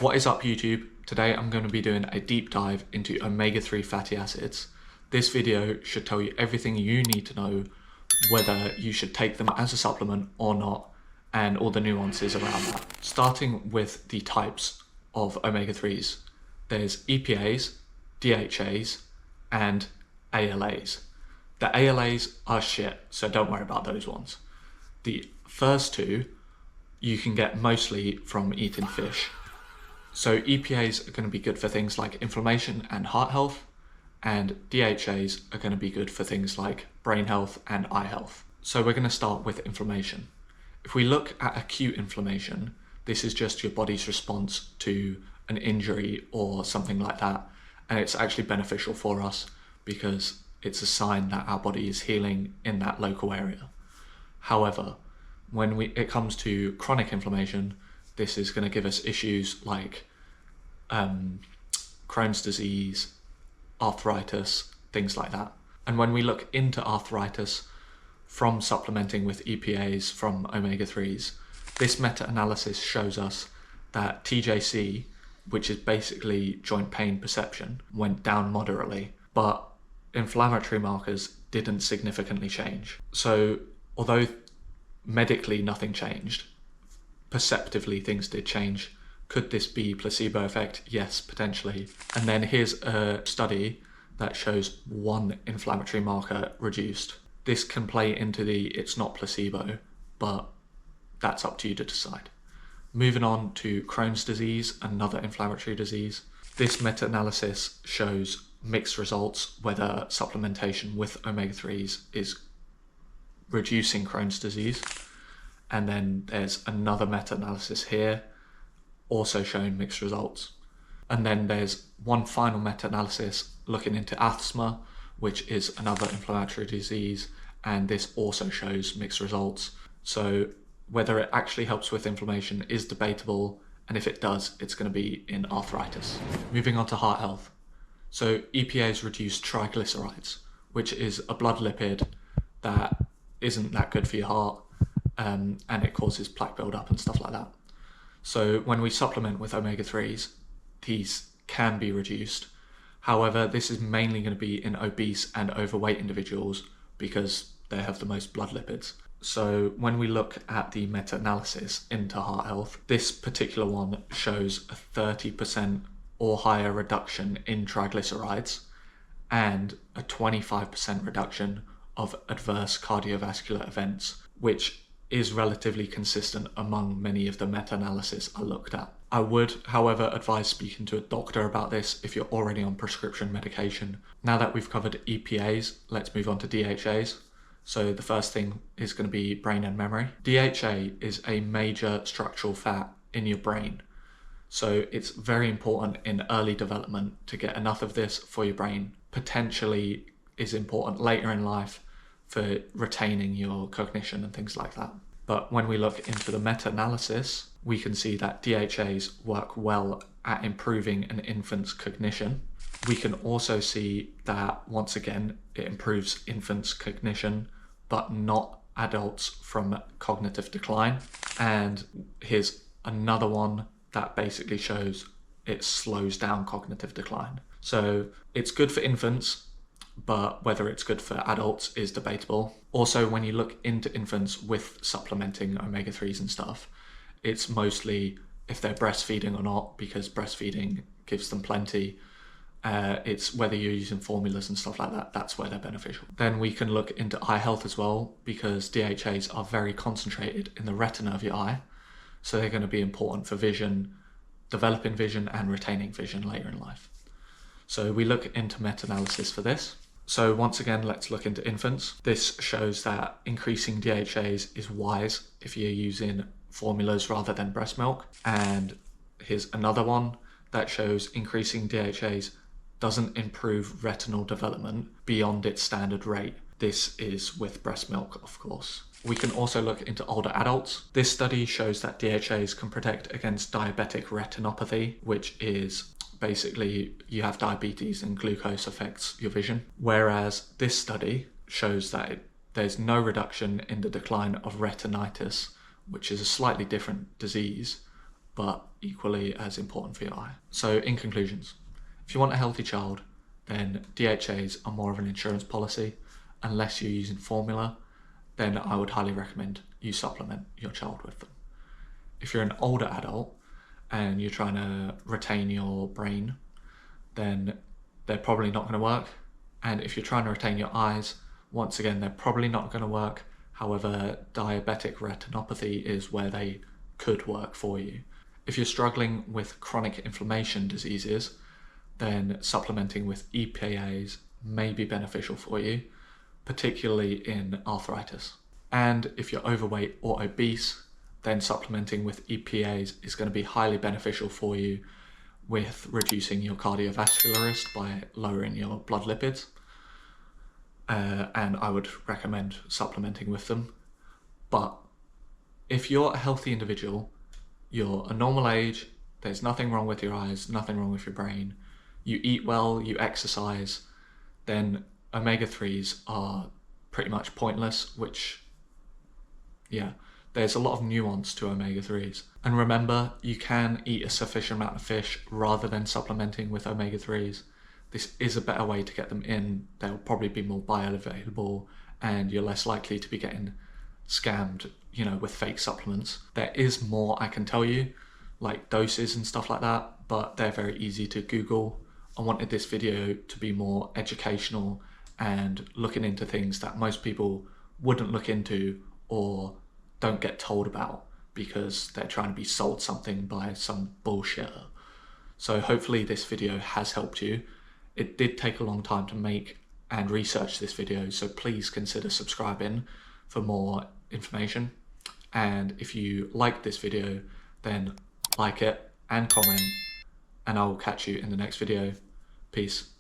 What is up, YouTube? Today I'm going to be doing a deep dive into omega-3 fatty acids. This video should tell you everything you need to know whether you should take them as a supplement or not, and all the nuances around that. Starting with the types of omega-3s, there's EPAs, DHAs, and ALAs. The ALAs are shit, so don't worry about those ones. The first two you can get mostly from eating fish. So EPAs are going to be good for things like inflammation and heart health, and DHAs are going to be good for things like brain health and eye health. So we're going to start with inflammation. If we look at acute inflammation, this is just your body's response to an injury or something like that, and it's actually beneficial for us because it's a sign that our body is healing in that local area. However, when it comes to chronic inflammation, this is going to give us issues like Crohn's disease, arthritis, things like that. And when we look into arthritis from supplementing with EPAs from omega-3s, this meta-analysis shows us that TJC, which is basically joint pain perception, went down moderately, but inflammatory markers didn't significantly change. So although medically nothing changed, perceptively things did change. Could this be placebo effect? Yes, potentially. And then here's a study that shows one inflammatory marker reduced. This can play into the it's not placebo, but that's up to you to decide. Moving on to Crohn's disease, another inflammatory disease. This meta-analysis shows mixed results whether supplementation with omega-3s is reducing Crohn's disease. And then there's another meta-analysis here, also showing mixed results. And then there's one final meta-analysis looking into asthma, which is another inflammatory disease, and this also shows mixed results. So whether it actually helps with inflammation is debatable, and if it does, it's going to be in arthritis. Moving on to heart health. So EPAs reduce triglycerides, which is a blood lipid that isn't that good for your heart, and it causes plaque buildup and stuff like that. So when we supplement with omega-3s, these can be reduced. However, this is mainly going to be in obese and overweight individuals because they have the most blood lipids. So when we look at the meta-analysis into heart health, this particular one shows a 30% or higher reduction in triglycerides and a 25% reduction of adverse cardiovascular events, which is relatively consistent among many of the meta-analysis I looked at. I would, however, advise speaking to a doctor about this if you're already on prescription medication. Now that we've covered EPAs, let's move on to DHAs. So the first thing is going to be brain and memory. DHA is a major structural fat in your brain. So it's very important in early development to get enough of this for your brain. Potentially is important later in life for retaining your cognition and things like that. But when we look into the meta-analysis, we can see that DHAs work well at improving an infant's cognition. We can also see that, once again, it improves infants' cognition, but not adults from cognitive decline. And here's another one that basically shows it slows down cognitive decline. So it's good for infants, but whether it's good for adults is debatable. Also, when you look into infants with supplementing omega-3s and stuff, it's mostly if they're breastfeeding or not, because breastfeeding gives them plenty. It's whether you're using formulas and stuff like that, that's where they're beneficial. Then we can look into eye health as well, because DHAs are very concentrated in the retina of your eye. So they're going to be important for vision, developing vision and retaining vision later in life. So we look into meta-analysis for this. So once again, let's look into infants. This shows that increasing DHAs is wise if you're using formulas rather than breast milk. And here's another one that shows increasing DHAs doesn't improve retinal development beyond its standard rate. This is with breast milk, of course. We can also look into older adults. This study shows that DHAs can protect against diabetic retinopathy, which is basically you have diabetes and glucose affects your vision. Whereas this study shows that there's no reduction in the decline of retinitis, which is a slightly different disease, but equally as important for your eye. So in conclusions, if you want a healthy child, then DHAs are more of an insurance policy. Unless you're using formula, then I would highly recommend you supplement your child with them. If you're an older adult and you're trying to retain your brain, then they're probably not going to work. And if you're trying to retain your eyes, once again, they're probably not going to work. However, diabetic retinopathy is where they could work for you. If you're struggling with chronic inflammation diseases, then supplementing with EPAs may be beneficial for you, particularly in arthritis. And if you're overweight or obese, then supplementing with EPAs is going to be highly beneficial for you with reducing your cardiovascular risk by lowering your blood lipids. And I would recommend supplementing with them. But if you're a healthy individual, you're a normal age, there's nothing wrong with your eyes, nothing wrong with your brain, you eat well, you exercise, then omega-3s are pretty much pointless, which, yeah, there's a lot of nuance to omega-3s. And remember, you can eat a sufficient amount of fish rather than supplementing with omega-3s. This is a better way to get them in. They'll probably be more bioavailable and you're less likely to be getting scammed, with fake supplements. There is more I can tell you, like doses and stuff like that, but they're very easy to Google. I wanted this video to be more educational and looking into things that most people wouldn't look into or don't get told about because they're trying to be sold something by some bullshitter. So hopefully this video has helped you. It did take a long time to make and research this video, so please consider subscribing for more information. And if you like this video, then like it and comment, and I will catch you in the next video. Peace.